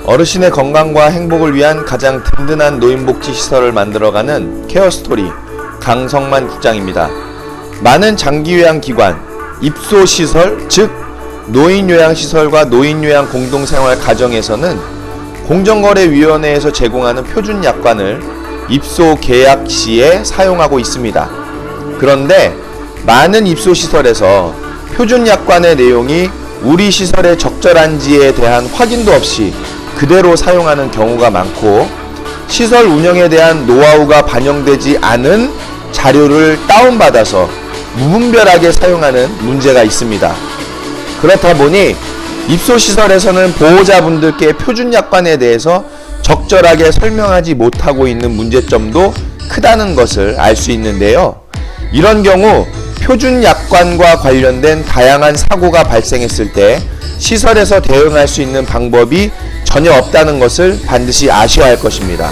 어르신의 건강과 행복을 위한 가장 든든한 노인복지 시설을 만들어가는 케어스토리 강성만 국장입니다. 많은 장기요양기관, 입소시설, 즉 노인요양시설과 노인요양 공동생활 가정에서는 공정거래위원회에서 제공하는 표준약관을 입소 계약 시에 사용하고 있습니다. 그런데 많은 입소시설에서 표준약관의 내용이 우리 시설에 적절한지에 대한 확인도 없이 그대로 사용하는 경우가 많고, 시설 운영에 대한 노하우가 반영되지 않은 자료를 다운받아서 무분별하게 사용하는 문제가 있습니다. 그렇다 보니 입소시설에서는 보호자분들께 표준약관에 대해서 적절하게 설명하지 못하고 있는 문제점도 크다는 것을 알 수 있는데요. 이런 경우 표준약관과 관련된 다양한 사고가 발생했을 때 시설에서 대응할 수 있는 방법이 전혀 없다는 것을 반드시 아셔야 할 것입니다.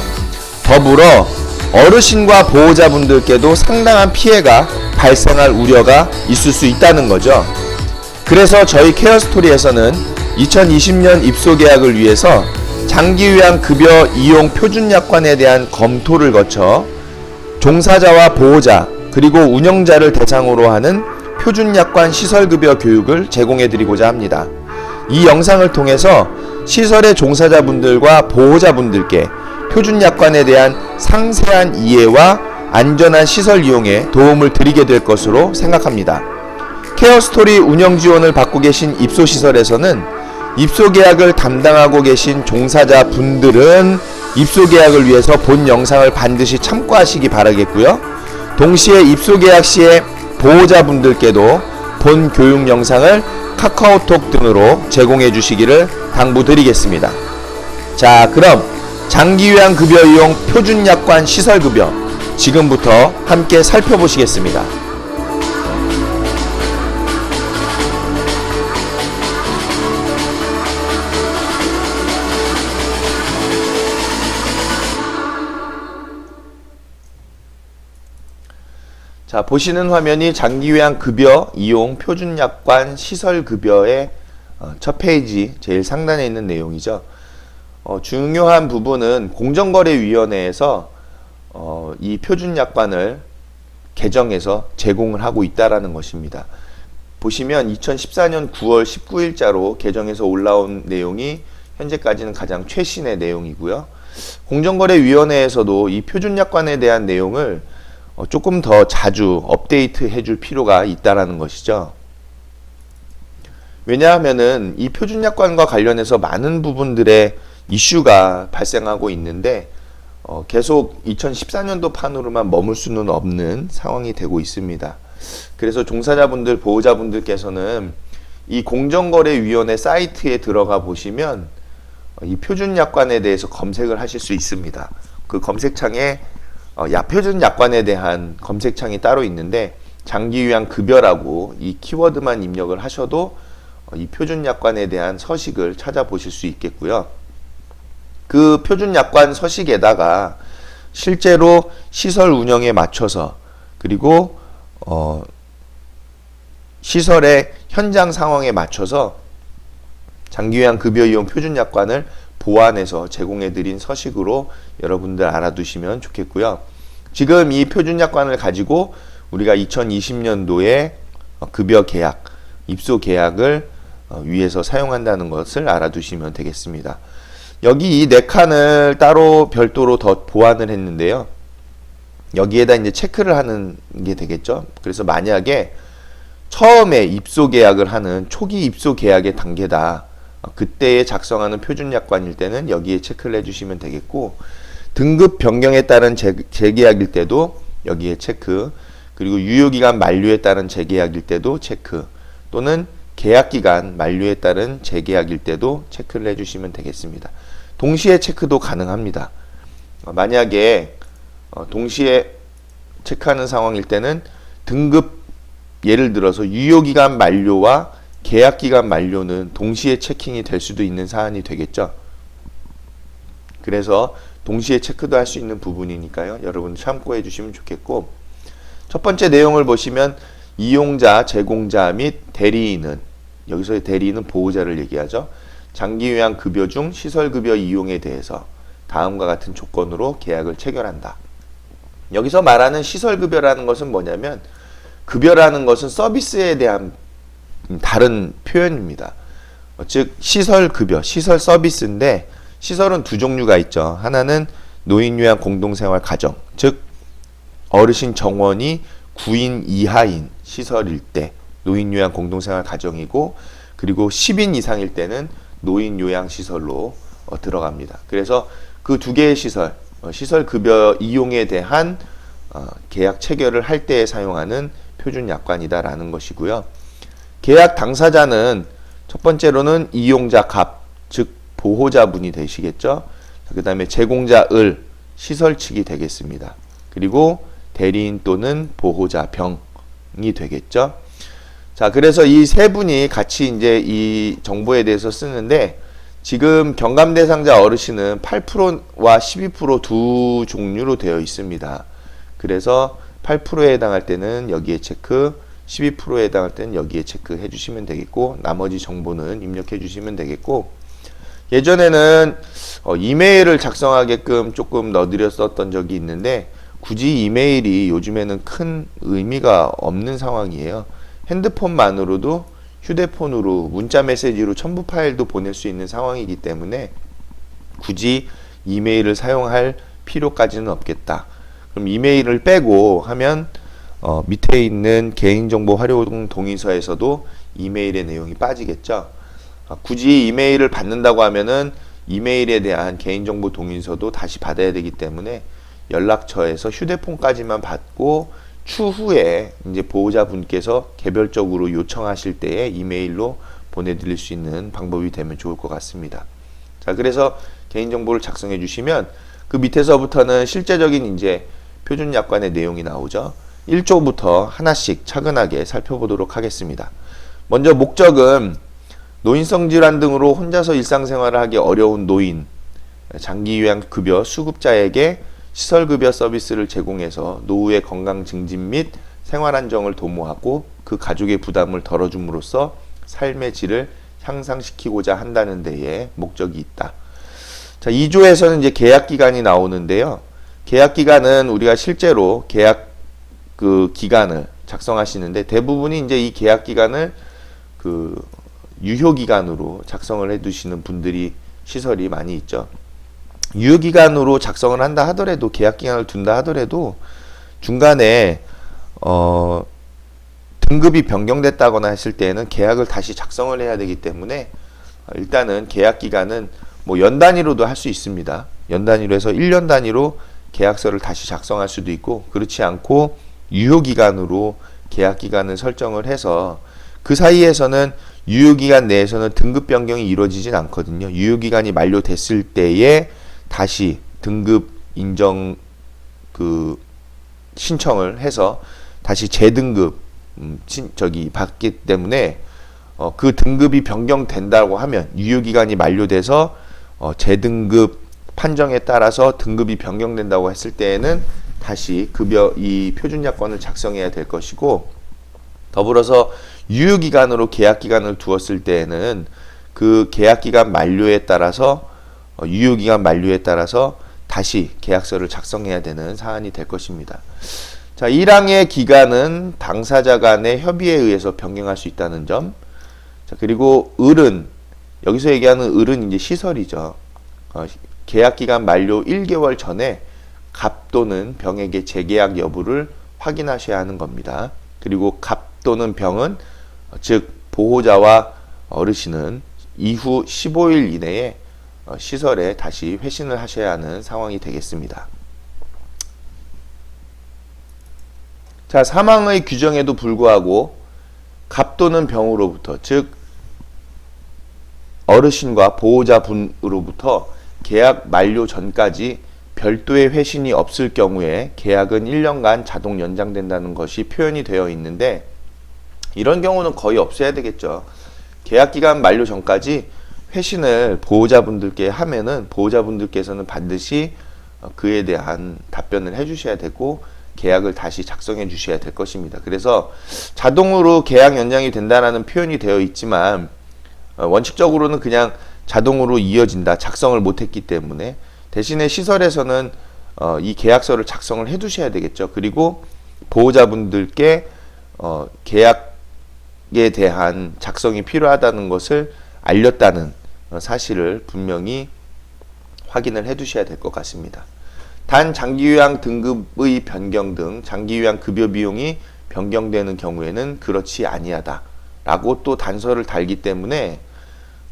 더불어 어르신과 보호자분들께도 상당한 피해가 발생할 우려가 있을 수 있다는 거죠. 그래서 저희 케어스토리에서는 2020년 입소계약을 위해서 장기요양급여 이용 표준약관에 대한 검토를 거쳐 종사자와 보호자 그리고 운영자를 대상으로 하는 표준약관 시설급여 교육을 제공해드리고자 합니다. 이 영상을 통해서 시설의 종사자분들과 보호자분들께 표준약관에 대한 상세한 이해와 안전한 시설 이용에 도움을 드리게 될 것으로 생각합니다. 케어스토리 운영 지원을 받고 계신 입소시설에서는 입소계약을 담당하고 계신 종사자분들은 입소계약을 위해서 본 영상을 반드시 참고하시기 바라겠고요. 동시에 입소계약 시에 보호자분들께도 본 교육 영상을 카카오톡 등으로 제공해 주시기를 당부드리겠습니다. 자, 그럼 장기요양급여 이용 표준약관 시설급여 지금부터 함께 살펴보시겠습니다. 자, 보시는 화면이 장기요양급여 이용 표준약관 시설급여의 첫 페이지 제일 상단에 있는 내용이죠. 중요한 부분은 공정거래위원회에서 이 표준약관을 개정해서 제공을 하고 있다는 것입니다. 보시면 2014년 9월 19일자로 개정해서 올라온 내용이 현재까지는 가장 최신의 내용이고요. 공정거래위원회에서도 이 표준약관에 대한 내용을 조금 더 자주 업데이트 해줄 필요가 있다는 것이죠. 왜냐하면은 이 표준약관과 관련해서 많은 부분들의 이슈가 발생하고 있는데 계속 2014년도 판으로만 머물 수는 없는 상황이 되고 있습니다. 그래서 종사자분들, 보호자분들께서는 이 공정거래위원회 사이트에 들어가 보시면 이 표준약관에 대해서 검색을 하실 수 있습니다. 그 검색창에 표준약관에 대한 검색창이 따로 있는데 장기요양급여라고 이 키워드만 입력을 하셔도 이 표준약관에 대한 서식을 찾아보실 수 있겠고요. 그 표준약관 서식에다가 실제로 시설 운영에 맞춰서 그리고 시설의 현장 상황에 맞춰서 장기요양급여 이용 표준약관을 보완해서 제공해드린 서식으로 여러분들 알아두시면 좋겠고요. 지금 이 표준약관을 가지고 우리가 2020년도에 급여 계약, 입소 계약을 위해서 사용한다는 것을 알아두시면 되겠습니다. 여기 이 4칸을 따로 별도로 더 보완을 했는데요. 여기에다 이제 체크를 하는 게 되겠죠. 그래서 만약에 처음에 입소 계약을 하는 초기 입소 계약의 단계다. 그때에 작성하는 표준약관일 때는 여기에 체크를 해주시면 되겠고, 등급 변경에 따른 재계약일 때도 여기에 체크, 그리고 유효기간 만료에 따른 재계약일 때도 체크, 또는 계약기간 만료에 따른 재계약일 때도 체크를 해주시면 되겠습니다. 동시에 체크도 가능합니다. 만약에 동시에 체크하는 상황일 때는 등급, 예를 들어서 유효기간 만료와 계약기간 만료는 동시에 체킹이 될 수도 있는 사안이 되겠죠. 그래서 동시에 체크도 할 수 있는 부분이니까요. 여러분 참고해 주시면 좋겠고, 첫 번째 내용을 보시면 이용자, 제공자 및 대리인은, 여기서의 대리인은 보호자를 얘기하죠. 장기요양 급여 중 시설급여 이용에 대해서 다음과 같은 조건으로 계약을 체결한다. 여기서 말하는 시설급여라는 것은 뭐냐면, 급여라는 것은 서비스에 대한 다른 표현입니다. 즉 시설급여, 시설 서비스인데, 시설은 두 종류가 있죠. 하나는 노인요양 공동생활 가정, 즉 어르신 정원이 9인 이하인 시설일 때 노인요양 공동생활 가정이고, 그리고 10인 이상일 때는 노인요양시설로 들어갑니다. 그래서 그 두 개의 시설, 시설급여 이용에 대한 계약 체결을 할 때에 사용하는 표준약관이다라는 것이고요. 계약 당사자는 첫 번째로는 이용자 갑, 즉 보호자분이 되시겠죠. 그 다음에 제공자 을, 시설 측이 되겠습니다. 그리고 대리인 또는 보호자 병이 되겠죠. 자, 그래서 이 세 분이 같이 이제 이 정보에 대해서 쓰는데, 지금 경감 대상자 어르신은 8%와 12% 두 종류로 되어 있습니다. 그래서 8%에 해당할 때는 여기에 체크, 12%에 해당할 때는 여기에 체크해 주시면 되겠고, 나머지 정보는 입력해 주시면 되겠고, 예전에는 이메일을 작성하게끔 조금 넣어드렸었던 적이 있는데, 굳이 이메일이 요즘에는 큰 의미가 없는 상황이에요. 핸드폰만으로도 휴대폰으로 문자 메시지로 첨부 파일도 보낼 수 있는 상황이기 때문에 굳이 이메일을 사용할 필요까지는 없겠다. 그럼 이메일을 빼고 하면 밑에 있는 개인정보 활용 동의서에서도 이메일의 내용이 빠지겠죠. 굳이 이메일을 받는다고 하면은 이메일에 대한 개인정보 동의서도 다시 받아야 되기 때문에 연락처에서 휴대폰까지만 받고 추후에 이제 보호자분께서 개별적으로 요청하실 때에 이메일로 보내드릴 수 있는 방법이 되면 좋을 것 같습니다. 자, 그래서 개인정보를 작성해 주시면 그 밑에서부터는 실제적인 이제 표준약관의 내용이 나오죠. 1조부터 하나씩 차근하게 살펴보도록 하겠습니다. 먼저 목적은 노인성 질환 등으로 혼자서 일상생활을 하기 어려운 노인, 장기요양급여 수급자에게 시설급여 서비스를 제공해서 노후의 건강 증진 및 생활 안정을 도모하고 그 가족의 부담을 덜어줌으로써 삶의 질을 향상시키고자 한다는 데에 목적이 있다. 자, 2조에서는 이제 계약 기간이 나오는데요. 계약 기간은 우리가 실제로 계약 그 기간을 작성하시는데, 대부분이 이제 이 계약 기간을 그 유효 기간으로 작성을 해 두시는 분들이 시설이 많이 있죠. 유효기간으로 작성을 한다 하더라도, 계약기간을 둔다 하더라도 중간에 등급이 변경됐다거나 했을 때에는 계약을 다시 작성을 해야 되기 때문에 일단은 계약기간은 뭐 연 단위로도 할 수 있습니다. 연 단위로 해서 1년 단위로 계약서를 다시 작성할 수도 있고, 그렇지 않고 유효기간으로 계약기간을 설정을 해서 그 사이에서는 유효기간 내에서는 등급 변경이 이루어지진 않거든요. 유효기간이 만료됐을 때에 다시 등급 인정 그 신청을 해서 다시 재등급 받기 때문에 그 등급이 변경된다고 하면, 유효기간이 만료돼서 재등급 판정에 따라서 등급이 변경된다고 했을 때에는 다시 급여 이 표준약관을 작성해야 될 것이고, 더불어서 유효기간으로 계약기간을 두었을 때에는 그 계약기간 만료에 따라서 유효기간 만료에 따라서 다시 계약서를 작성해야 되는 사안이 될 것입니다. 자, 1항의 기간은 당사자 간의 협의에 의해서 변경할 수 있다는 점. 자, 그리고 을은, 여기서 얘기하는 을은 이제 시설이죠. 계약기간 만료 1개월 전에 갑 또는 병에게 재계약 여부를 확인하셔야 하는 겁니다. 그리고 갑 또는 병은, 즉 보호자와 어르신은 이후 15일 이내에 시설에 다시 회신을 하셔야 하는 상황이 되겠습니다. 자, 사망의 규정에도 불구하고 갑 또는 병으로부터, 즉 어르신과 보호자분으로부터 계약 만료 전까지 별도의 회신이 없을 경우에 계약은 1년간 자동 연장된다는 것이 표현이 되어 있는데, 이런 경우는 거의 없어야 되겠죠. 계약기간 만료 전까지 회신을 보호자분들께 하면은 보호자분들께서는 반드시 그에 대한 답변을 해주셔야 되고 계약을 다시 작성해 주셔야 될 것입니다. 그래서 자동으로 계약 연장이 된다는 표현이 되어 있지만 원칙적으로는 그냥 자동으로 이어진다. 작성을 못했기 때문에. 대신에 시설에서는 이 계약서를 작성을 해 두셔야 되겠죠. 그리고 보호자분들께 계약에 대한 작성이 필요하다는 것을 알렸다는 사실을 분명히 확인을 해 두셔야 될 것 같습니다. 단 장기요양 등급의 변경 등 장기요양 급여 비용이 변경되는 경우에는 그렇지 아니하다 라고 또 단서를 달기 때문에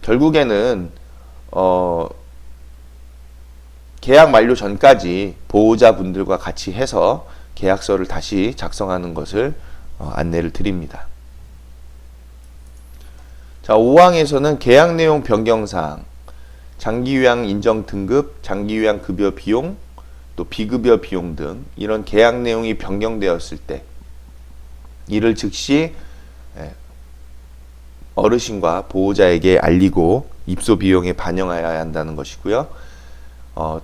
결국에는 계약 만료 전까지 보호자분들과 같이 해서 계약서를 다시 작성하는 것을 안내를 드립니다. 자, 5항에서는 계약 내용 변경사항, 장기요양 인정 등급, 장기요양 급여 비용, 또 비급여 비용 등 이런 계약 내용이 변경되었을 때 이를 즉시 어르신과 보호자에게 알리고 입소 비용에 반영하여야 한다는 것이고요.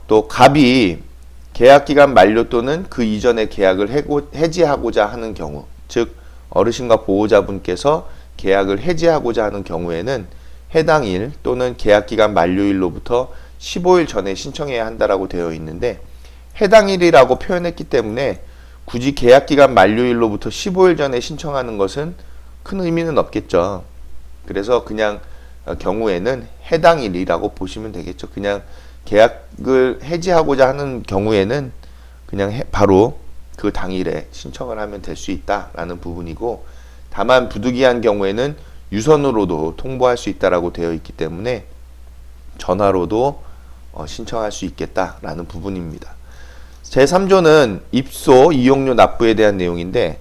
또 갑이 계약기간 만료 또는 그 이전의 계약을 해지하고자 하는 경우, 즉 어르신과 보호자분께서 계약을 해지하고자 하는 경우에는 해당 일 또는 계약기간 만료일로부터 15일 전에 신청해야 한다라고 되어 있는데 해당 일이라고 표현했기 때문에 굳이 계약기간 만료일로부터 15일 전에 신청하는 것은 큰 의미는 없겠죠. 그래서 그냥 경우에는 해당 일이라고 보시면 되겠죠. 그냥 계약을 해지하고자 하는 경우에는 그냥 바로 그 당일에 신청을 하면 될 수 있다라는 부분이고, 다만 부득이한 경우에는 유선으로도 통보할 수 있다라고 되어 있기 때문에 전화로도 신청할 수 있겠다라는 부분입니다. 제3조는 입소 이용료 납부에 대한 내용인데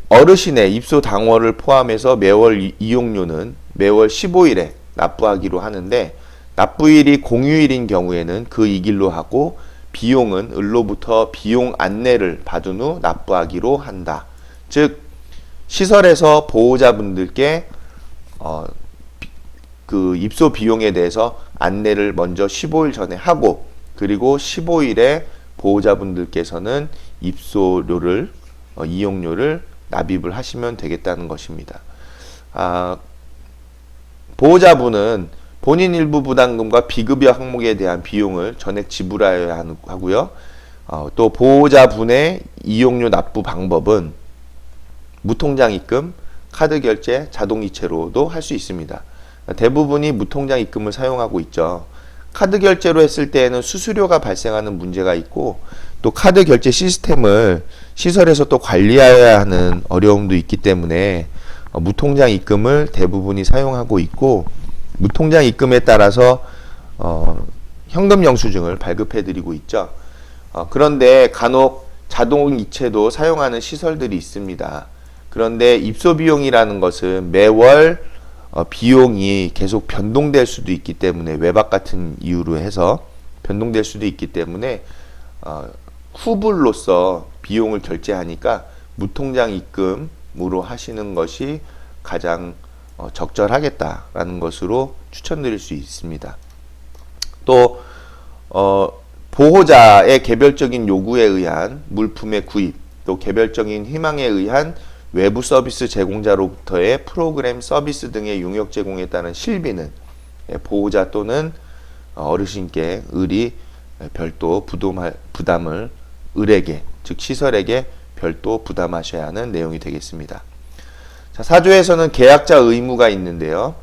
어르신의 입소 당월을 포함해서 매월 이용료는 매월 15일에 납부하기로 하는데 납부일이 공휴일인 경우에는 그 이 길로 하고 비용은 을로부터 비용 안내를 받은 후 납부하기로 한다. 즉 시설에서 보호자분들께 그 입소 비용에 대해서 안내를 먼저 15일 전에 하고 그리고 15일에 보호자분들께서는 입소료를 이용료를 납입을 하시면 되겠다는 것입니다. 보호자분은 본인 일부 부담금과 비급여 항목에 대한 비용을 전액 지불하여야 하고요. 또 보호자분의 이용료 납부 방법은 무통장 입금, 카드 결제, 자동 이체로도 할 수 있습니다. 대부분이 무통장 입금을 사용하고 있죠. 카드 결제로 했을 때에는 수수료가 발생하는 문제가 있고 또 카드 결제 시스템을 시설에서 또 관리해야 하는 어려움도 있기 때문에 무통장 입금을 대부분이 사용하고 있고 무통장 입금에 따라서 현금 영수증을 발급해 드리고 있죠. 그런데 간혹 자동 이체도 사용하는 시설들이 있습니다. 그런데 입소 비용이라는 것은 매월 비용이 계속 변동될 수도 있기 때문에 외박 같은 이유로 해서 변동될 수도 있기 때문에 후불로서 비용을 결제하니까 무통장 입금으로 하시는 것이 가장 적절하겠다라는 것으로 추천드릴 수 있습니다. 또 보호자의 개별적인 요구에 의한 물품의 구입, 또 개별적인 희망에 의한 외부 서비스 제공자로부터의 프로그램 서비스 등의 용역 제공에 따른 실비는 보호자 또는 어르신께 을이 별도 부담을 을에게, 즉 시설에게 별도 부담하셔야 하는 내용이 되겠습니다. 자, 4조에서는 계약자 의무가 있는데요.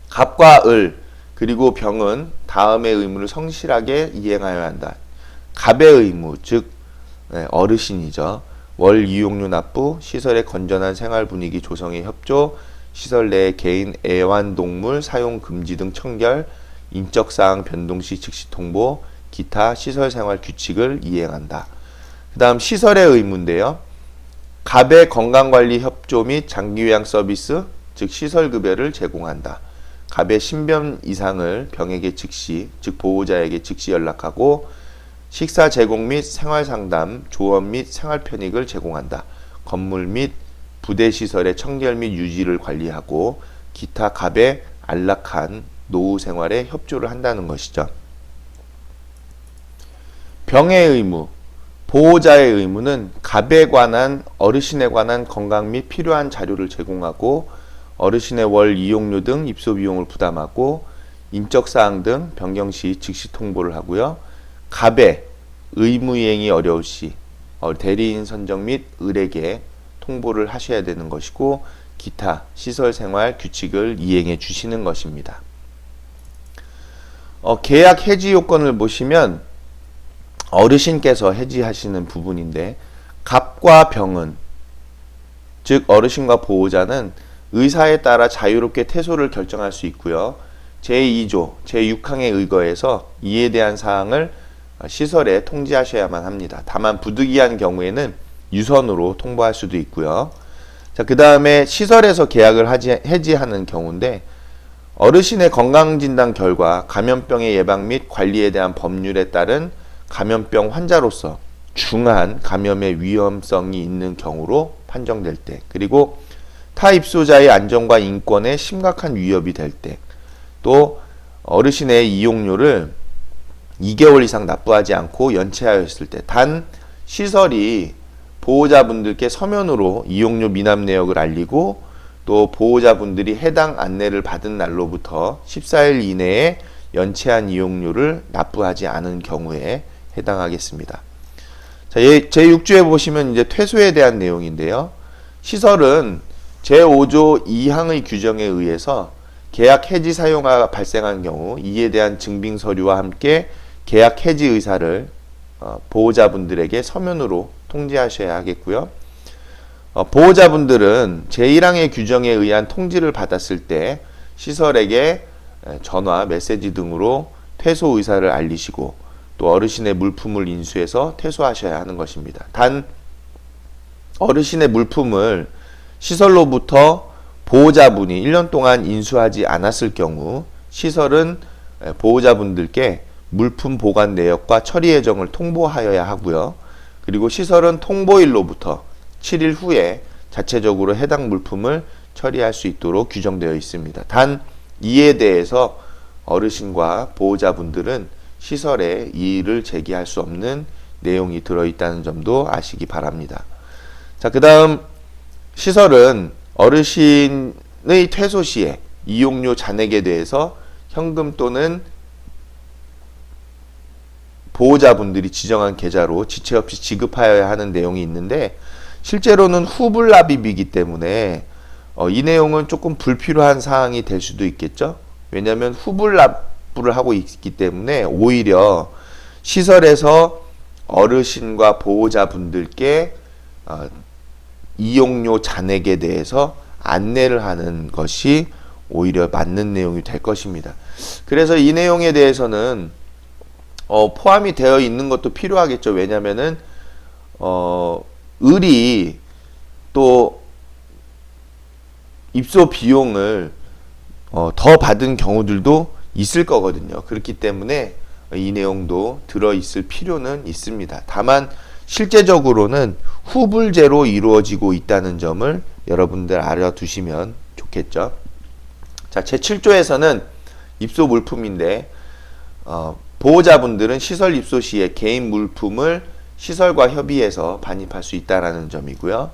갑과 을 그리고 병은 다음의 의무를 성실하게 이행하여야 한다. 갑의 의무, 즉 어르신이죠. 월 이용료 납부, 시설의 건전한 생활 분위기 조성에 협조, 시설 내 개인 애완동물 사용 금지 등 청결, 인적사항 변동 시 즉시 통보, 기타 시설 생활 규칙을 이행한다. 그 다음 시설의 의무인데요. 갑의 건강관리 협조 및 장기요양 서비스, 즉 시설급여를 제공한다. 갑의 신변 이상을 병에게 즉시, 즉 보호자에게 즉시 연락하고 식사 제공 및 생활상담, 조언 및 생활편익을 제공한다. 건물 및 부대시설의 청결 및 유지를 관리하고 기타 갑의 안락한 노후 생활에 협조를 한다는 것이죠. 병의 의무, 보호자의 의무는 갑에 관한 어르신에 관한 건강 및 필요한 자료를 제공하고 어르신의 월 이용료 등 입소 비용을 부담하고 인적사항 등 변경 시 즉시 통보를 하고요. 갑에 의무이행이 어려울 시 대리인 선정 및 을에게 통보를 하셔야 되는 것이고 기타 시설생활 규칙을 이행해 주시는 것입니다. 계약 해지 요건을 보시면 어르신께서 해지하시는 부분인데 갑과 병은 즉 어르신과 보호자는 의사에 따라 자유롭게 퇴소를 결정할 수 있고요. 제2조 제6항에 의거해서 이에 대한 사항을 시설에 통지하셔야만 합니다. 다만 부득이한 경우에는 유선으로 통보할 수도 있고요. 자, 그 다음에 시설에서 계약을 해지하는 경우인데 어르신의 건강진단 결과 감염병의 예방 및 관리에 대한 법률에 따른 감염병 환자로서 중한 감염의 위험성이 있는 경우로 판정될 때, 그리고 타 입소자의 안전과 인권에 심각한 위협이 될 때, 또 어르신의 이용료를 2개월 이상 납부하지 않고 연체하였을 때, 단 시설이 보호자분들께 서면으로 이용료 미납 내역을 알리고 또 보호자분들이 해당 안내를 받은 날로부터 14일 이내에 연체한 이용료를 납부하지 않은 경우에 해당하겠습니다. 자, 제6조에 보시면 이제 퇴소에 대한 내용인데요. 시설은 제5조 2항의 규정에 의해서 계약 해지 사용화가 발생한 경우 이에 대한 증빙 서류와 함께 계약 해지 의사를 보호자분들에게 서면으로 통지하셔야 하겠고요. 보호자분들은 제1항의 규정에 의한 통지를 받았을 때 시설에게 전화, 메시지 등으로 퇴소 의사를 알리시고 또 어르신의 물품을 인수해서 퇴소하셔야 하는 것입니다. 단 어르신의 물품을 시설로부터 보호자분이 1년 동안 인수하지 않았을 경우 시설은 보호자분들께 물품 보관 내역과 처리 예정을 통보하여야 하고요. 그리고 시설은 통보일로부터 7일 후에 자체적으로 해당 물품을 처리할 수 있도록 규정되어 있습니다. 단 이에 대해서 어르신과 보호자분들은 시설에 이의를 제기할 수 없는 내용이 들어있다는 점도 아시기 바랍니다. 자, 그 다음 시설은 어르신의 퇴소 시에 이용료 잔액에 대해서 현금 또는 보호자분들이 지정한 계좌로 지체 없이 지급하여야 하는 내용이 있는데 실제로는 후불납입이기 때문에 이 내용은 조금 불필요한 사항이 될 수도 있겠죠. 왜냐하면 후불납부를 하고 있기 때문에 오히려 시설에서 어르신과 보호자분들께 이용료 잔액에 대해서 안내를 하는 것이 오히려 맞는 내용이 될 것입니다. 그래서 이 내용에 대해서는 포함이 되어 있는 것도 필요하겠죠. 왜냐하면은 을이 또 입소 비용을 더 받은 경우들도 있을 거거든요. 그렇기 때문에 이 내용도 들어있을 필요는 있습니다. 다만 실제적으로는 후불제로 이루어지고 있다는 점을 여러분들 알아두시면 좋겠죠. 자, 제7조에서는 입소 물품인데 보호자분들은 시설 입소 시에 개인 물품을 시설과 협의해서 반입할 수 있다는 점이고요.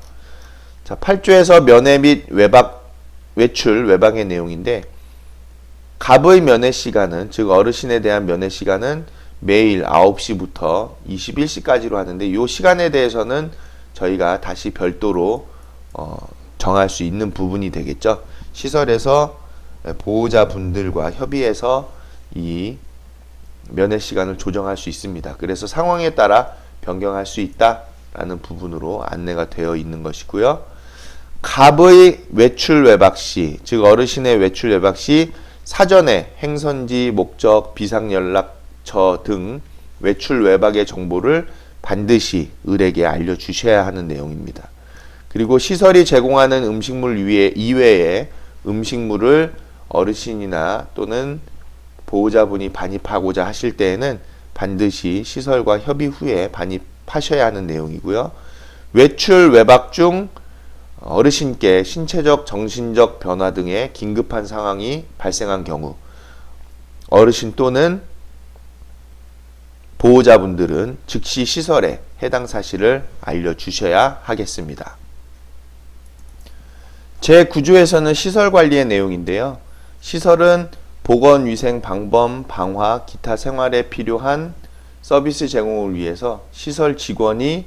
자, 8조에서 면회 및 외출, 외방의 내용인데 갑의 면회 시간은, 즉 어르신에 대한 면회 시간은 매일 9시부터 21시까지로 하는데 이 시간에 대해서는 저희가 다시 별도로 정할 수 있는 부분이 되겠죠. 시설에서 보호자분들과 협의해서 이 면회 시간을 조정할 수 있습니다. 그래서 상황에 따라 변경할 수 있다라는 부분으로 안내가 되어 있는 것이고요. 갑의 외출 외박 시, 즉 어르신의 외출 외박 시 사전에 행선지, 목적, 비상연락처 등 외출 외박의 정보를 반드시 을에게 알려주셔야 하는 내용입니다. 그리고 시설이 제공하는 음식물 이외에 음식물을 어르신이나 또는 보호자분이 반입하고자 하실 때에는 반드시 시설과 협의 후에 반입하셔야 하는 내용이고요. 외출 외박 중 어르신께 신체적, 정신적 변화 등의 긴급한 상황이 발생한 경우 어르신 또는 보호자분들은 즉시 시설에 해당 사실을 알려주셔야 하겠습니다. 제9조에서는 시설 관리의 내용인데요. 시설은 보건, 위생, 방범, 방화, 기타 생활에 필요한 서비스 제공을 위해서 시설 직원이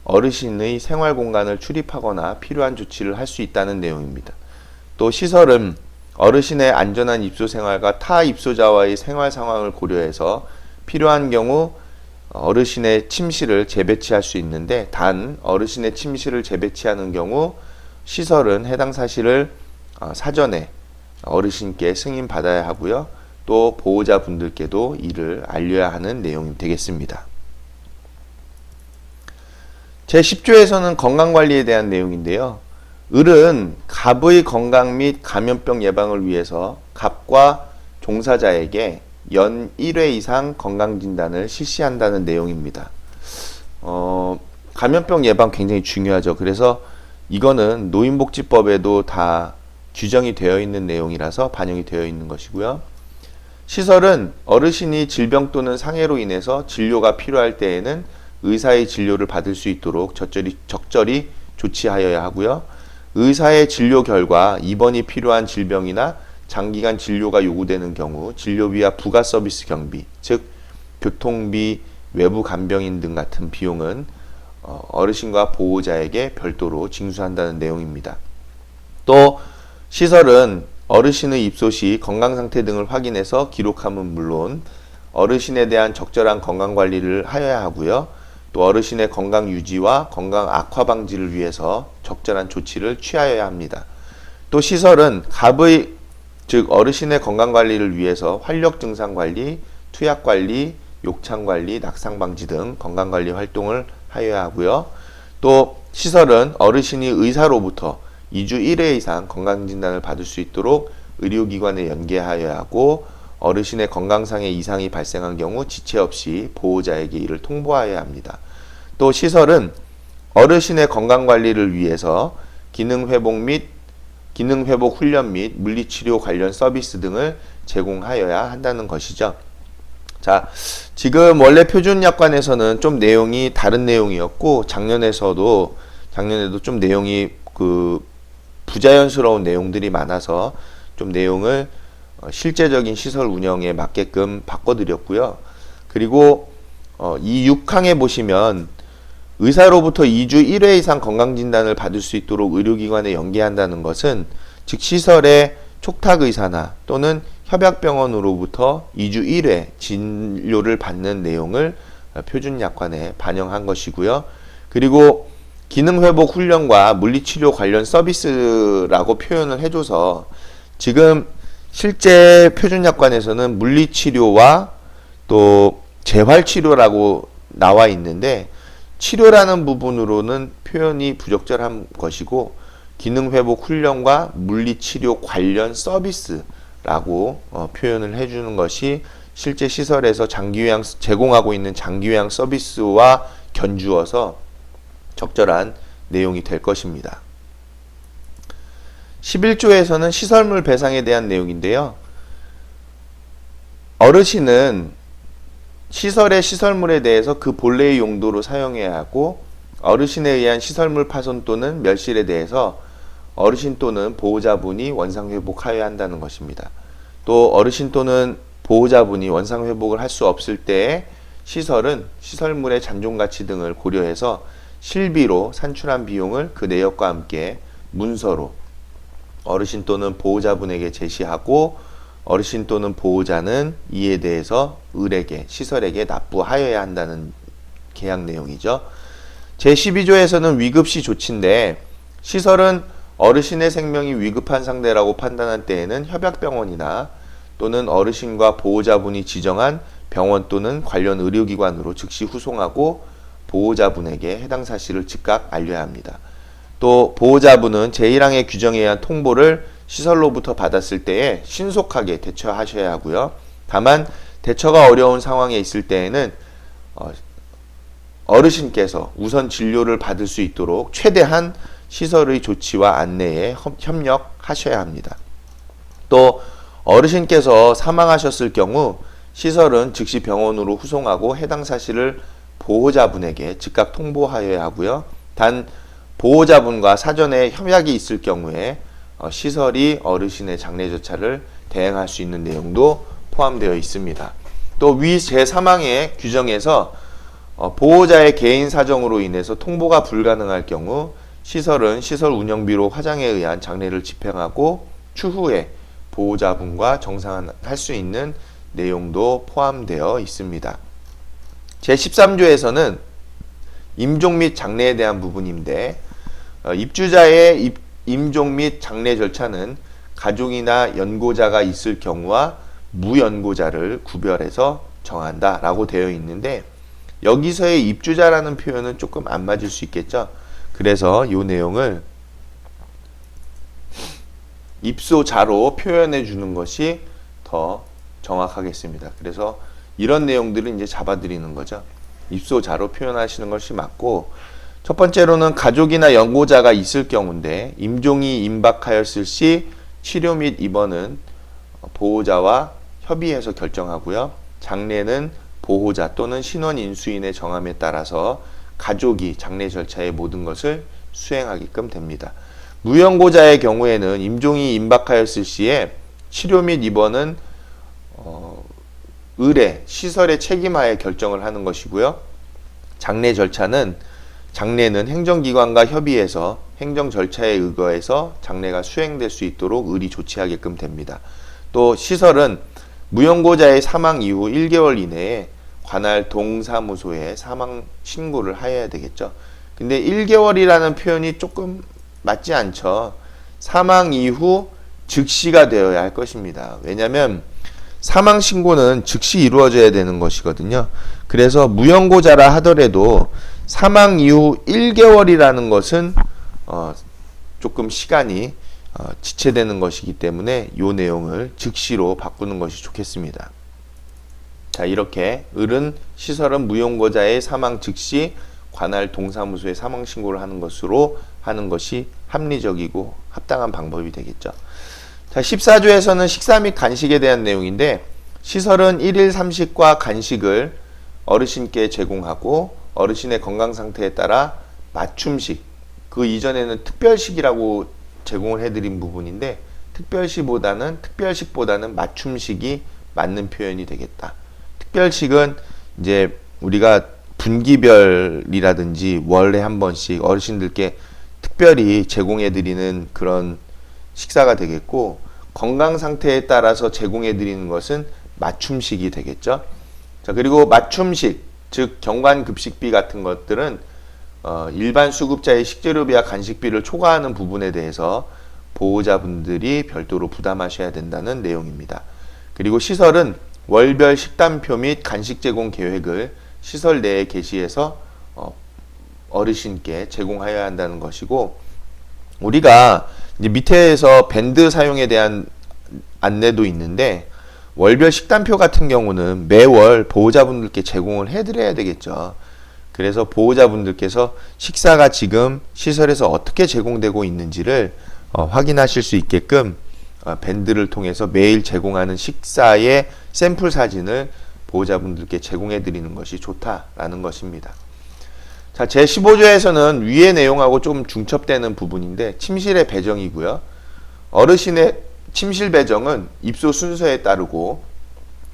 어르신의 생활 공간을 출입하거나 필요한 조치를 할 수 있다는 내용입니다. 또 시설은 어르신의 안전한 입소 생활과 타 입소자와의 생활 상황을 고려해서 필요한 경우 어르신의 침실을 재배치할 수 있는데, 단 어르신의 침실을 재배치하는 경우 시설은 해당 사실을 사전에 어르신께 승인 받아야 하고요. 또 보호자분들께도 이를 알려야 하는 내용이 되겠습니다. 제10조에서는 건강관리에 대한 내용인데요. 을은 갑의 건강 및 감염병 예방을 위해서 갑과 종사자에게 연 1회 이상 건강진단을 실시한다는 내용입니다. 감염병 예방 굉장히 중요하죠. 그래서 이거는 노인복지법에도 다 규정이 되어 있는 내용이라서 반영이 되어 있는 것이고요. 시설은 어르신이 질병 또는 상해로 인해서 진료가 필요할 때에는 의사의 진료를 받을 수 있도록 적절히 조치하여야 하고요. 의사의 진료 결과 입원이 필요한 질병이나 장기간 진료가 요구되는 경우 진료비와 부가 서비스 경비, 즉 교통비, 외부 간병인 등 같은 비용은 어르신과 보호자에게 별도로 징수한다는 내용입니다. 또 시설은 어르신의 입소 시 건강 상태 등을 확인해서 기록함은 물론 어르신에 대한 적절한 건강 관리를 하여야 하고요. 또 어르신의 건강 유지와 건강 악화 방지를 위해서 적절한 조치를 취하여야 합니다. 또 시설은 갑의 즉 어르신의 건강 관리를 위해서 활력 증상 관리, 투약 관리, 욕창 관리, 낙상 방지 등 건강 관리 활동을 하여야 하고요. 또 시설은 어르신이 의사로부터 2주 1회 이상 건강진단을 받을 수 있도록 의료기관에 연계하여야 하고, 어르신의 건강상의 이상이 발생한 경우 지체 없이 보호자에게 이를 통보하여야 합니다. 또 시설은 어르신의 건강관리를 위해서 기능회복 훈련 및 물리치료 관련 서비스 등을 제공하여야 한다는 것이죠. 자, 지금 원래 표준약관에서는 좀 내용이 다른 내용이었고, 작년에도 좀 내용이 부자연스러운 내용들이 많아서 좀 내용을 실제적인 시설 운영에 맞게끔 바꿔드렸고요. 그리고 이 6항에 보시면 의사로부터 2주 1회 이상 건강진단을 받을 수 있도록 의료기관에 연계한다는 것은 즉 시설의 촉탁의사나 또는 협약병원으로부터 2주 1회 진료를 받는 내용을 표준약관에 반영한 것이고요. 그리고 기능회복 훈련과 물리치료 관련 서비스라고 표현을 해줘서 지금 실제 표준약관에서는 물리치료와 또 재활치료라고 나와 있는데, 치료라는 부분으로는 표현이 부적절한 것이고 기능회복 훈련과 물리치료 관련 서비스라고 표현을 해주는 것이 실제 시설에서 장기요양 제공하고 있는 장기요양 서비스와 견주어서 적절한 내용이 될 것입니다. 11조에서는 시설물 배상에 대한 내용인데요. 어르신은 시설의 시설물에 대해서 그 본래의 용도로 사용해야 하고, 어르신에 의한 시설물 파손 또는 멸실에 대해서 어르신 또는 보호자분이 원상회복하여야 한다는 것입니다. 또 어르신 또는 보호자분이 원상회복을 할 수 없을 때에 시설은 시설물의 잔존가치 등을 고려해서 실비로 산출한 비용을 그 내역과 함께 문서로 어르신 또는 보호자분에게 제시하고, 어르신 또는 보호자는 이에 대해서 을에게, 시설에게 납부하여야 한다는 계약 내용이죠. 제12조에서는 위급시 조치인데, 시설은 어르신의 생명이 위급한 상태라고 판단한 때에는 협약병원이나 또는 어르신과 보호자분이 지정한 병원 또는 관련 의료기관으로 즉시 후송하고 보호자분에게 해당 사실을 즉각 알려야 합니다. 또 보호자분은 제1항의 규정에 의한 통보를 시설로부터 받았을 때에 신속하게 대처하셔야 하고요. 다만 대처가 어려운 상황에 있을 때에는 어르신께서 우선 진료를 받을 수 있도록 최대한 시설의 조치와 안내에 협력하셔야 합니다. 또 어르신께서 사망하셨을 경우 시설은 즉시 병원으로 후송하고 해당 사실을 보호자분에게 즉각 통보하여야 하고요. 단 보호자분과 사전에 협약이 있을 경우에 시설이 어르신의 장례 절차를 대행할 수 있는 내용도 포함되어 있습니다. 또 위 제3항의 규정에서 보호자의 개인 사정으로 인해서 통보가 불가능할 경우 시설은 시설 운영비로 화장에 의한 장례를 집행하고 추후에 보호자분과 정상화할 수 있는 내용도 포함되어 있습니다. 제13조에서는 임종 및 장례에 대한 부분인데 입주자의 임종 및 장례 절차는 가족이나 연고자가 있을 경우와 무연고자를 구별해서 정한다 라고 되어 있는데 여기서의 입주자라는 표현은 조금 안 맞을 수 있겠죠. 그래서 이 내용을 입소자로 표현해 주는 것이 더 정확하겠습니다. 그래서 이런 내용들을 이제 잡아드리는 거죠. 입소자로 표현하시는 것이 맞고, 첫 번째로는 가족이나 연고자가 있을 경우인데 임종이 임박하였을 시 치료 및 입원은 보호자와 협의해서 결정하고요. 장례는 보호자 또는 신원 인수인의 정함에 따라서 가족이 장례 절차의 모든 것을 수행하게끔 됩니다. 무연고자의 경우에는 임종이 임박하였을 시에 치료 및 입원은 의뢰, 시설의 책임하에 결정을 하는 것이고요. 장례는 행정기관과 협의해서 행정 절차에 의거해서 장례가 수행될 수 있도록 의리 조치하게끔 됩니다. 또 시설은 무연고자의 사망 이후 1개월 이내에 관할 동사무소에 사망 신고를 해야 되겠죠. 근데 1개월이라는 표현이 조금 맞지 않죠. 사망 이후 즉시가 되어야 할 것입니다. 왜냐하면 사망 신고는 즉시 이루어져야 되는 것이거든요. 그래서 무연고자라 하더라도 사망 이후 1개월이라는 것은 조금 시간이 지체되는 것이기 때문에 이 내용을 즉시로 바꾸는 것이 좋겠습니다. 자, 이렇게 을은 시설은 무연고자의 사망 즉시 관할 동사무소에 사망 신고를 하는 것이 합리적이고 합당한 방법이 되겠죠. 자, 14조에서는 식사 및 간식에 대한 내용인데 시설은 1일 3식과 간식을 어르신께 제공하고 어르신의 건강 상태에 따라 맞춤식, 그 이전에는 특별식이라고 제공을 해드린 부분인데 특별식보다는 맞춤식이 맞는 표현이 되겠다. 특별식은 이제 우리가 분기별이라든지 월에 한 번씩 어르신들께 특별히 제공해드리는 그런 식사가 되겠고, 건강 상태에 따라서 제공해드리는 것은 맞춤식이 되겠죠. 자, 그리고 맞춤식, 즉 경관급식비 같은 것들은 일반 수급자의 식재료비와 간식비를 초과하는 부분에 대해서 보호자분들이 별도로 부담하셔야 된다는 내용입니다. 그리고 시설은 월별 식단표 및 간식 제공 계획을 시설 내에 게시해서 어르신께 제공하여야 한다는 것이고, 우리가 이제 밑에서 밴드 사용에 대한 안내도 있는데 월별 식단표 같은 경우는 매월 보호자분들께 제공을 해드려야 되겠죠. 그래서 보호자분들께서 식사가 지금 시설에서 어떻게 제공되고 있는지를 확인하실 수 있게끔 밴드를 통해서 매일 제공하는 식사의 샘플 사진을 보호자분들께 제공해 드리는 것이 좋다라는 것입니다. 자, 제15조에서는 위의 내용하고 좀 중첩되는 부분인데 침실의 배정이고요. 어르신의 침실 배정은 입소 순서에 따르고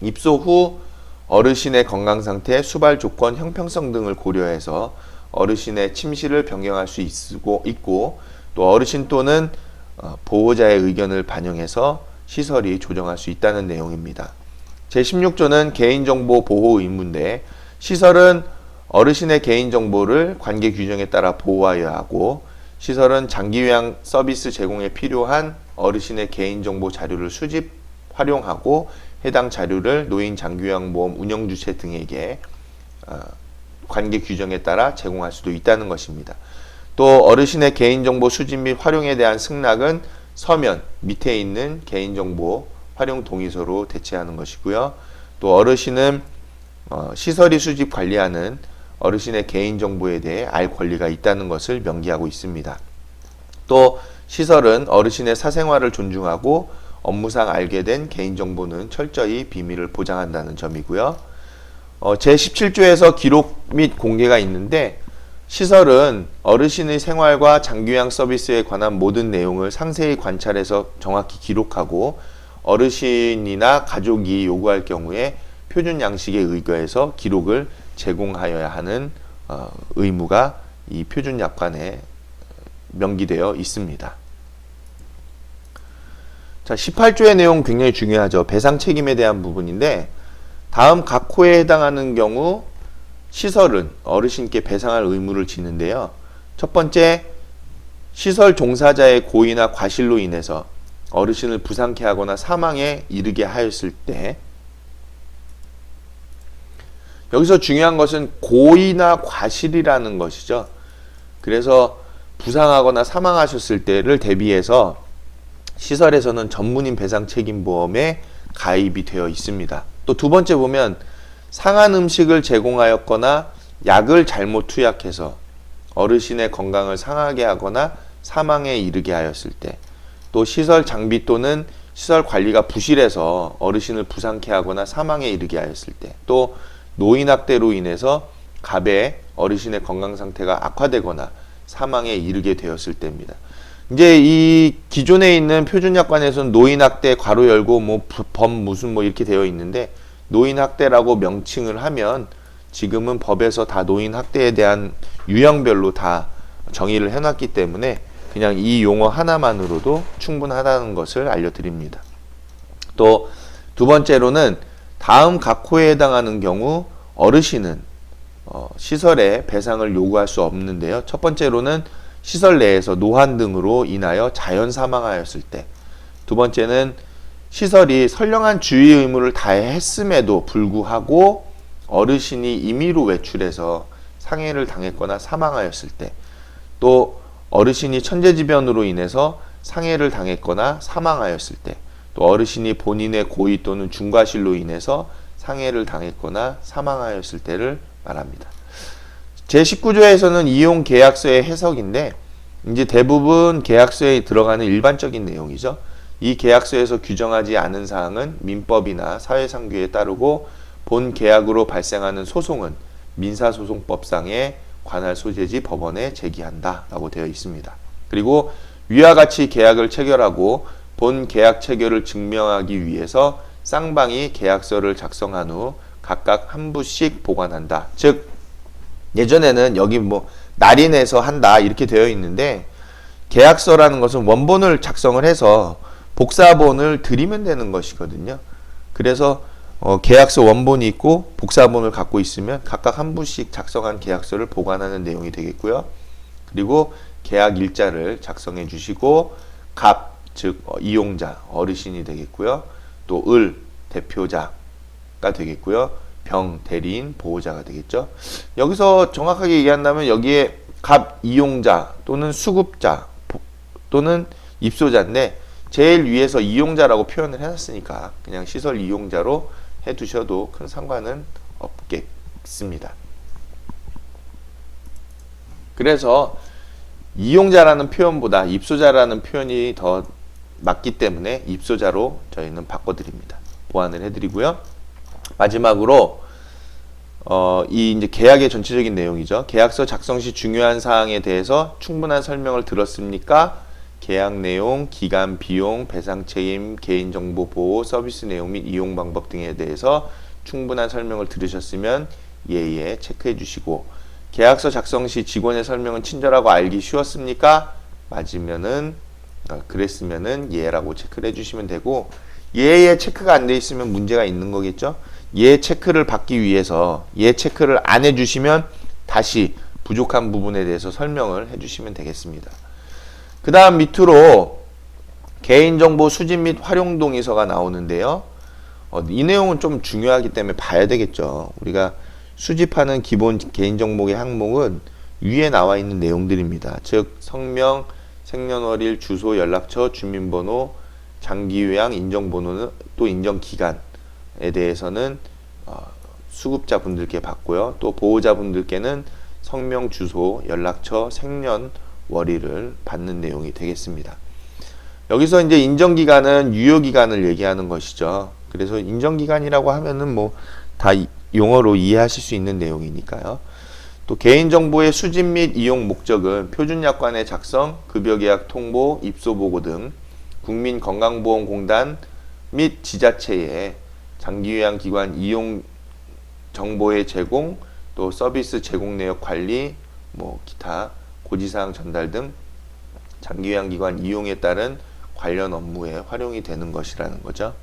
입소 후 어르신의 건강 상태, 수발 조건, 형평성 등을 고려해서 어르신의 침실을 변경할 수 있고 또 어르신 또는 보호자의 의견을 반영해서 시설이 조정할 수 있다는 내용입니다. 제16조는 개인정보 보호 의무인데 시설은 어르신의 개인정보를 관계 규정에 따라 보호하여야 하고 시설은 장기요양 서비스 제공에 필요한 어르신의 개인정보 자료를 수집, 활용하고 해당 자료를 노인 장기요양보험 운영주체 등에게 관계 규정에 따라 제공할 수도 있다는 것입니다. 또 어르신의 개인정보 수집 및 활용에 대한 승낙은 서면 밑에 있는 개인정보 활용 동의서로 대체하는 것이고요. 또 어르신은 시설이 수집 관리하는 어르신의 개인정보에 대해 알 권리가 있다는 것을 명기하고 있습니다. 또 시설은 어르신의 사생활을 존중하고 업무상 알게 된 개인정보는 철저히 비밀을 보장한다는 점이고요. 제17조에서 기록 및 공개가 있는데 시설은 어르신의 생활과 장기요양 서비스에 관한 모든 내용을 상세히 관찰해서 정확히 기록하고 어르신이나 가족이 요구할 경우에 표준 양식에 의거해서 기록을 제공하여야 하는 의무가 이 표준 약관에 명기되어 있습니다. 자, 18조의 내용 굉장히 중요하죠. 배상 책임에 대한 부분인데 다음 각 호에 해당하는 경우 시설은 어르신께 배상할 의무를 지는데요. 첫 번째, 시설 종사자의 고의나 과실로 인해서 어르신을 부상케 하거나 사망에 이르게 하였을 때, 여기서 중요한 것은 고의나 과실이라는 것이죠. 그래서 부상하거나 사망하셨을 때를 대비해서 시설에서는 전문인 배상 책임보험에 가입이 되어 있습니다. 또 두 번째 보면 상한 음식을 제공하였거나 약을 잘못 투약해서 어르신의 건강을 상하게 하거나 사망에 이르게 하였을 때, 또 시설 장비 또는 시설 관리가 부실해서 어르신을 부상케 하거나 사망에 이르게 하였을 때, 또 노인학대로 인해서 갑에 어르신의 건강 상태가 악화되거나 사망에 이르게 되었을 때입니다. 이제 이 기존에 있는 표준약관에서는 노인학대 괄호 열고 뭐 범 무슨 뭐 이렇게 되어 있는데, 노인학대라고 명칭을 하면 지금은 법에서 다 노인학대에 대한 유형별로 다 정의를 해놨기 때문에 그냥 이 용어 하나만으로도 충분하다는 것을 알려드립니다. 또 두 번째로는 다음 각 호에 해당하는 경우 어르신은 시설에 배상을 요구할 수 없는데요. 첫 번째로는 시설 내에서 노환 등으로 인하여 자연 사망하였을 때, 두 번째는 시설이 선량한 주의 의무를 다했음에도 불구하고 어르신이 임의로 외출해서 상해를 당했거나 사망하였을 때, 또 어르신이 천재지변으로 인해서 상해를 당했거나 사망하였을 때, 또 어르신이 본인의 고의 또는 중과실로 인해서 상해를 당했거나 사망하였을 때를 말합니다. 제19조에서는 이용 계약서의 해석인데, 이제 대부분 계약서에 들어가는 일반적인 내용이죠. 이 계약서에서 규정하지 않은 사항은 민법이나 사회상규에 따르고 본 계약으로 발생하는 소송은 민사소송법상에 관할 소재지 법원에 제기한다 라고 되어 있습니다. 그리고 위와 같이 계약을 체결하고 본 계약 체결을 증명하기 위해서 쌍방이 계약서를 작성한 후 각각 한 부씩 보관한다. 즉 예전에는 여기 뭐 날인해서 한다 이렇게 되어 있는데, 계약서라는 것은 원본을 작성을 해서 복사본을 드리면 되는 것이거든요. 그래서 계약서 원본이 있고 복사본을 갖고 있으면 각각 한 부씩 작성한 계약서를 보관하는 내용이 되겠고요. 그리고 계약 일자를 작성해 주시고 갑, 즉 이용자, 어르신이 되겠고요. 또 을, 대표자가 되겠고요. 병, 대리인, 보호자가 되겠죠. 여기서 정확하게 얘기한다면 여기에 갑, 이용자 또는 수급자 또는 입소자인데 제일 위에서 이용자라고 표현을 해놨으니까 그냥 시설 이용자로 해두셔도 큰 상관은 없겠습니다. 그래서 이용자라는 표현보다 입소자라는 표현이 더 맞기 때문에 입소자로 저희는 바꿔드립니다. 보완을 해드리고요. 마지막으로 이 이제 계약의 전체적인 내용이죠. 계약서 작성 시 중요한 사항에 대해서 충분한 설명을 들었습니까? 계약 내용, 기간, 비용, 배상 책임, 개인정보 보호, 서비스 내용 및 이용 방법 등에 대해서 충분한 설명을 들으셨으면 예에 체크해 주시고, 계약서 작성 시 직원의 설명은 친절하고 알기 쉬웠습니까? 맞으면은 그랬으면은 예라고 체크를 해주시면 되고, 예에 체크가 안 돼 있으면 문제가 있는 거겠죠. 예 체크를 받기 위해서 예 체크를 안 해주시면 다시 부족한 부분에 대해서 설명을 해주시면 되겠습니다. 그 다음 밑으로 개인정보 수집 및 활용 동의서가 나오는데요. 이 내용은 좀 중요하기 때문에 봐야 되겠죠. 우리가 수집하는 기본 개인정보의 항목은 위에 나와 있는 내용들입니다. 즉 성명, 생년월일, 주소, 연락처, 주민번호, 장기요양, 인정번호는 또 인정기간에 대해서는 수급자분들께 받고요. 또 보호자분들께는 성명, 주소, 연락처, 생년월일을 받는 내용이 되겠습니다. 여기서 이제 인정기간은 유효기간을 얘기하는 것이죠. 그래서 인정기간이라고 하면은 뭐 다 용어로 이해하실 수 있는 내용이니까요. 또 개인정보의 수집 및 이용 목적은 표준약관의 작성, 급여계약 통보, 입소보고 등 국민건강보험공단 및 지자체의 장기요양기관 이용 정보의 제공, 또 서비스 제공 내역 관리, 기타 고지사항 전달 등 장기요양기관 이용에 따른 관련 업무에 활용이 되는 것이라는 거죠.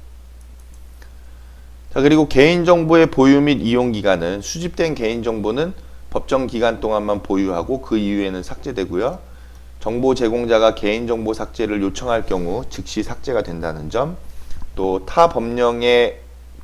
자, 그리고 개인정보의 보유 및 이용 기간은 수집된 개인정보는 법정 기간 동안만 보유하고 그 이후에는 삭제되고요. 정보 제공자가 개인정보 삭제를 요청할 경우 즉시 삭제가 된다는 점, 또 타 법령의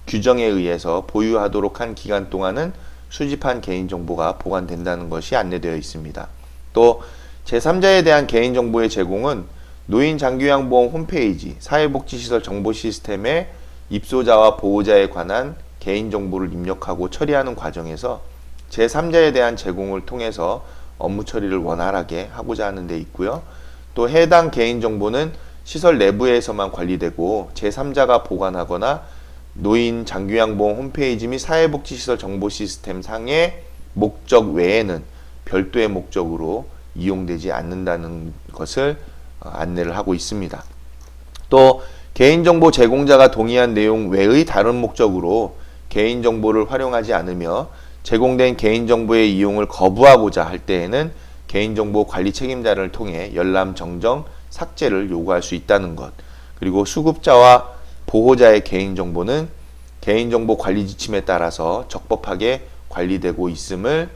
규정에 의해서 보유하도록 한 기간 동안은 수집한 개인정보가 보관된다는 것이 안내되어 있습니다. 또 제3자에 대한 개인정보의 제공은 노인장기요양보험 홈페이지 사회복지시설 정보시스템에 입소자와 보호자에 관한 개인정보를 입력하고 처리하는 과정에서 제3자에 대한 제공을 통해서 업무 처리를 원활하게 하고자 하는 데 있고요. 또 해당 개인정보는 시설 내부에서만 관리되고 제3자가 보관하거나 노인 장기요양보험 홈페이지 및 사회복지시설 정보시스템 상의 목적 외에는 별도의 목적으로 이용되지 않는다는 것을 안내를 하고 있습니다. 또 개인정보 제공자가 동의한 내용 외의 다른 목적으로 개인정보를 활용하지 않으며 제공된 개인정보의 이용을 거부하고자 할 때에는 개인정보 관리 책임자를 통해 열람, 정정, 삭제를 요구할 수 있다는 것. 그리고 수급자와 보호자의 개인정보는 개인정보 관리 지침에 따라서 적법하게 관리되고 있음을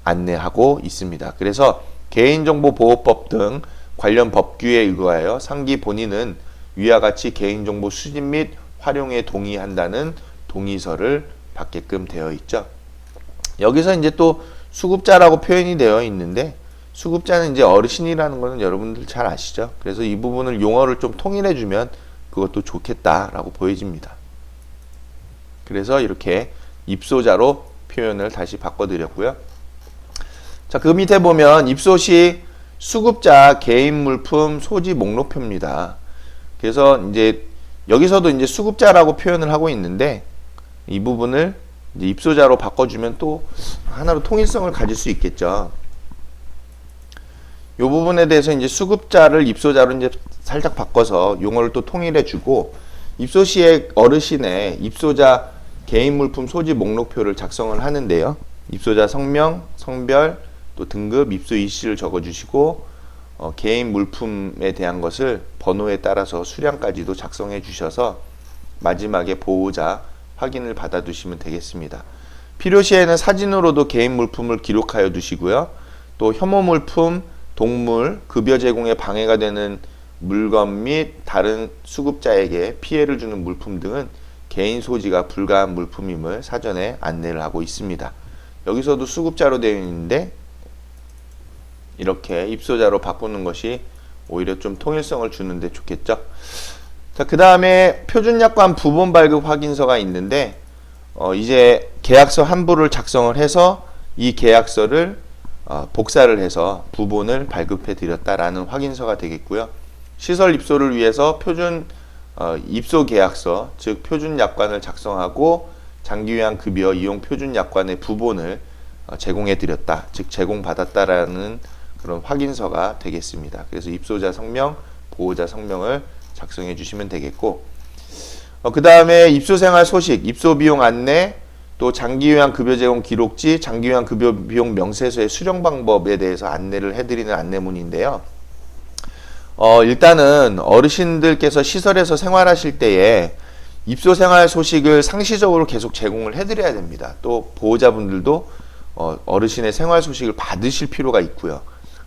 안내하고 있습니다. 그래서 개인정보보호법 등 관련 법규에 의거하여 상기 본인은 위와 같이 개인정보 수집 및 활용에 동의한다는 동의서를 받게끔 되어 있죠. 여기서 이제 또 수급자라고 표현이 되어 있는데 수급자는 이제 어르신이라는 것은 여러분들 잘 아시죠? 그래서 이 부분을 용어를 좀 통일해 주면 그것도 좋겠다라고 보여집니다. 그래서 이렇게 입소자로 표현을 다시 바꿔드렸고요. 자, 그 밑에 보면 입소 시 수급자 개인 물품 소지 목록표입니다. 그래서 이제 여기서도 이제 수급자라고 표현을 하고 있는데 이 부분을 이제 입소자로 바꿔주면 또 하나로 통일성을 가질 수 있겠죠. 이 부분에 대해서 이제 수급자를 입소자로 이제 살짝 바꿔서 용어를 또 통일해주고 입소 시에 어르신의 입소자 개인 물품 소지 목록표를 작성을 하는데요. 입소자 성명, 성별, 또 등급, 입소 일시를 적어주시고 개인 물품에 대한 것을 번호에 따라서 수량까지도 작성해 주셔서 마지막에 보호자 확인을 받아두시면 되겠습니다. 필요시에는 사진으로도 개인 물품을 기록하여 두시고요. 또 혐오 물품, 동물, 급여 제공에 방해가 되는 물건 및 다른 수급자에게 피해를 주는 물품 등은 개인 소지가 불가한 물품임을 사전에 안내를 하고 있습니다. 여기서도 수급자로 되어 있는데 이렇게 입소자로 바꾸는 것이 오히려 좀 통일성을 주는데 좋겠죠. 자, 그 다음에 표준약관 부본 발급 확인서가 있는데 이제 계약서 한 부를 작성을 해서 이 계약서를 복사를 해서 부본을 발급해 드렸다라는 확인서가 되겠고요. 시설 입소를 위해서 표준 입소 계약서, 즉 표준약관을 작성하고 장기요양 급여 이용 표준약관의 부본을 제공해 드렸다, 즉 제공받았다라는 그런 확인서가 되겠습니다. 그래서 입소자 성명, 보호자 성명을 작성해 주시면 되겠고, 그 다음에 입소생활 소식, 입소비용 안내, 또 장기요양 급여 제공 기록지, 장기요양 급여 비용 명세서의 수령 방법에 대해서 안내를 해드리는 안내문인데요. 일단은 어르신들께서 시설에서 생활하실 때에 입소생활 소식을 상시적으로 계속 제공을 해드려야 됩니다. 또 보호자분들도 어르신의 생활 소식을 받으실 필요가 있고요.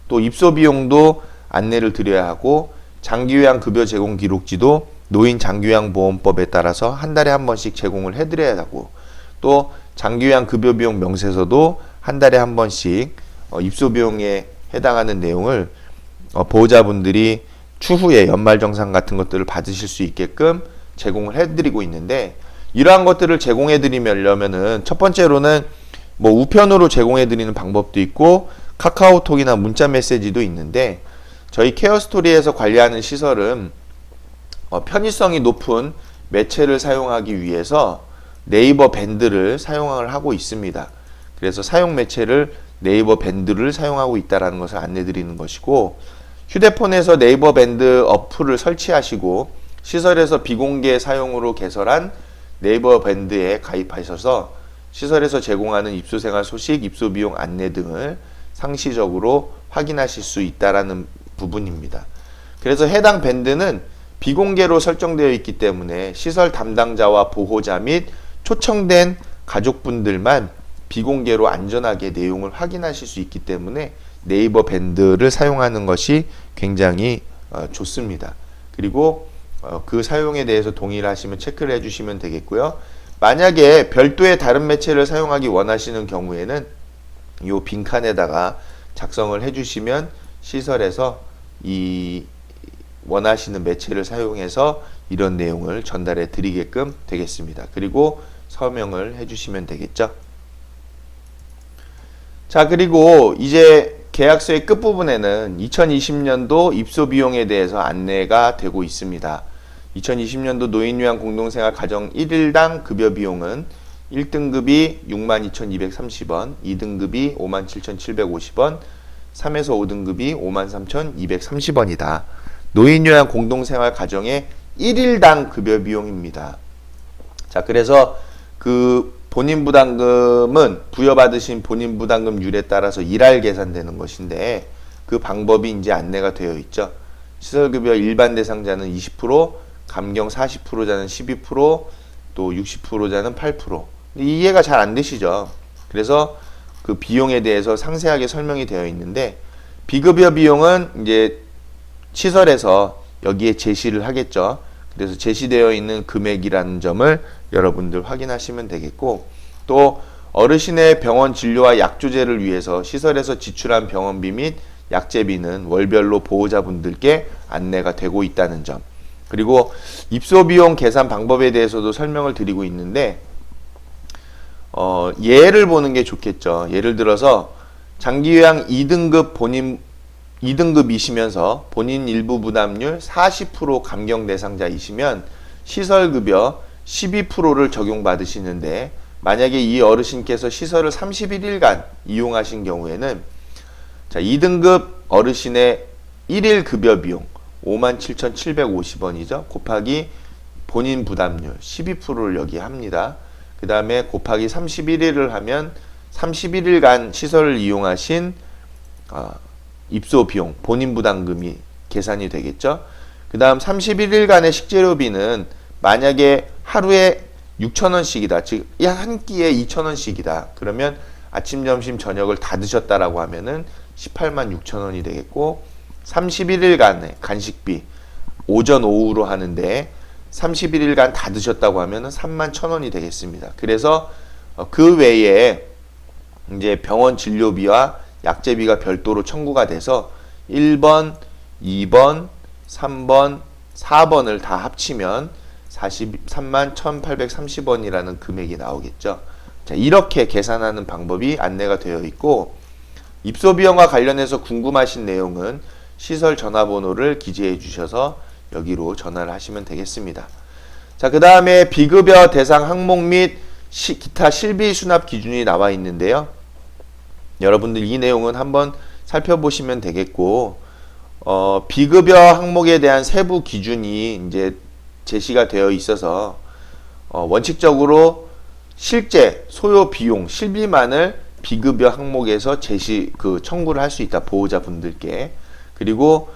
또 입소 비용도 안내를 드려야 하고 장기요양 급여 제공 기록지도 노인 장기요양보험법에 따라서 한 달에 한 번씩 제공을 해드려야 하고, 또 장기요양 급여 비용 명세서도 한 달에 한 번씩 입소 비용에 해당하는 내용을 보호자분들이 추후에 연말정산 같은 것들을 받으실 수 있게끔 제공을 해드리고 있는데, 이러한 것들을 제공해드리려면은 첫 번째로는 우편으로 제공해드리는 방법도 있고 카카오톡이나 문자 메시지도 있는데, 저희 케어스토리에서 관리하는 시설은 편의성이 높은 매체를 사용하기 위해서 네이버 밴드를 사용을 하고 있습니다. 그래서 사용 매체를 네이버 밴드를 사용하고 있다는 것을 안내 드리는 것이고, 휴대폰에서 네이버 밴드 어플을 설치하시고 시설에서 비공개 사용으로 개설한 네이버 밴드에 가입하셔서 시설에서 제공하는 입소생활 소식, 입소비용 안내 등을 상시적으로 확인하실 수 있다는 부분입니다. 그래서 해당 밴드는 비공개로 설정되어 있기 때문에 시설 담당자와 보호자 및 초청된 가족분들만 비공개로 안전하게 내용을 확인하실 수 있기 때문에 네이버 밴드를 사용하는 것이 굉장히 좋습니다. 그리고 그 사용에 대해서 동의를 하시면 체크를 해주시면 되겠고요. 만약에 별도의 다른 매체를 사용하기 원하시는 경우에는 이 빈칸에다가 작성을 해주시면 시설에서 이 원하시는 매체를 사용해서 이런 내용을 전달해 드리게끔 되겠습니다. 그리고 서명을 해주시면 되겠죠. 자, 그리고 이제 계약서의 끝부분에는 2020년도 입소 비용에 대해서 안내가 되고 있습니다. 2020년도 노인요양 공동생활 가정 1일당 급여 비용은 1등급이 62,230원, 2등급이 57,750원, 3에서 5등급이 53,230원이다. 노인요양 공동생활 가정의 1일당 급여 비용입니다. 자, 그래서 그 본인부담금은 부여받으신 본인부담금률에 따라서 일할 계산되는 것인데, 그 방법이 이제 안내가 되어 있죠. 시설급여 일반 대상자는 20%, 감경 40%자는 12%, 또 60%자는 8%. 이해가 잘 안 되시죠? 그래서 그 비용에 대해서 상세하게 설명이 되어 있는데, 비급여 비용은 이제 시설에서 여기에 제시를 하겠죠. 그래서 제시되어 있는 금액이라는 점을 여러분들 확인하시면 되겠고, 또 어르신의 병원 진료와 약조제를 위해서 시설에서 지출한 병원비 및 약제비는 월별로 보호자분들께 안내가 되고 있다는 점, 그리고 입소비용 계산 방법에 대해서도 설명을 드리고 있는데, 예를 보는 게 좋겠죠. 예를 들어서 장기요양 2등급이시면서 본인 일부 부담률 40% 감경 대상자이시면 시설급여 12%를 적용받으시는데, 만약에 이 어르신께서 시설을 31일간 이용하신 경우에는, 자, 2등급 어르신의 1일 급여 비용 57,750원이죠. 곱하기 본인 부담률 12%를 여기 합니다. 그 다음에 곱하기 31일을 하면 31일간 시설을 이용하신 입소 비용, 본인 부담금이 계산이 되겠죠. 그 다음 31일간의 식재료비는 만약에 하루에 6,000원씩이다. 즉, 한 끼에 2,000원씩이다. 그러면 아침, 점심, 저녁을 다 드셨다라고 하면은 186,000원이 되겠고, 31일간의 간식비, 오전, 오후로 하는데 31일간 다 드셨다고 하면은 31,000원이 되겠습니다. 그래서 그 외에 이제 병원 진료비와 약제비가 별도로 청구가 돼서 1번, 2번, 3번, 4번을 다 합치면 431,830원이라는 금액이 나오겠죠. 자, 이렇게 계산하는 방법이 안내가 되어 있고, 입소비용과 관련해서 궁금하신 내용은 시설 전화번호를 기재해 주셔서 여기로 전화를 하시면 되겠습니다. 자, 그 다음에 비급여 대상 항목 및 기타 실비 수납 기준이 나와 있는데요. 여러분들 이 내용은 한번 살펴보시면 되겠고, 비급여 항목에 대한 세부 기준이 이제 제시가 되어 있어서 원칙적으로 실제 소요 비용 실비만을 비급여 항목에서 청구를 할 수 있다, 보호자분들께. 그리고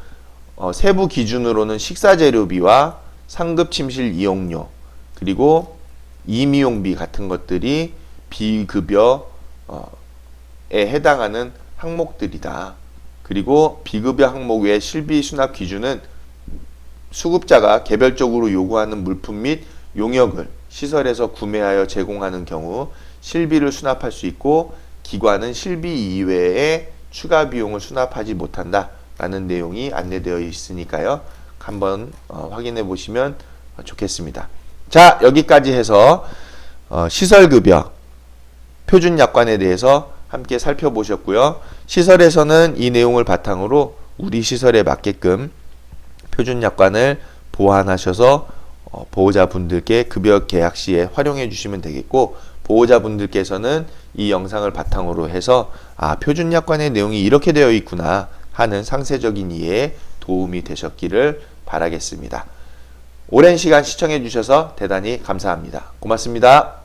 세부 기준으로는 식사재료비와 상급 침실 이용료, 그리고 임의용비 같은 것들이 비급여에 해당하는 항목들이다. 그리고 비급여 항목 외 실비 수납 기준은 수급자가 개별적으로 요구하는 물품 및 용역을 시설에서 구매하여 제공하는 경우 실비를 수납할 수 있고, 기관은 실비 이외에 추가 비용을 수납하지 못한다 라는 내용이 안내되어 있으니까요. 한번 확인해 보시면 좋겠습니다. 자, 여기까지 해서 시설급여 표준약관에 대해서 함께 살펴보셨고요. 시설에서는 이 내용을 바탕으로 우리 시설에 맞게끔 표준약관을 보완하셔서 보호자분들께 급여 계약 시에 활용해 주시면 되겠고, 보호자분들께서는 이 영상을 바탕으로 해서 표준약관의 내용이 이렇게 되어 있구나 하는 상세적인 이해에 도움이 되셨기를 바라겠습니다. 오랜 시간 시청해 주셔서 대단히 감사합니다. 고맙습니다.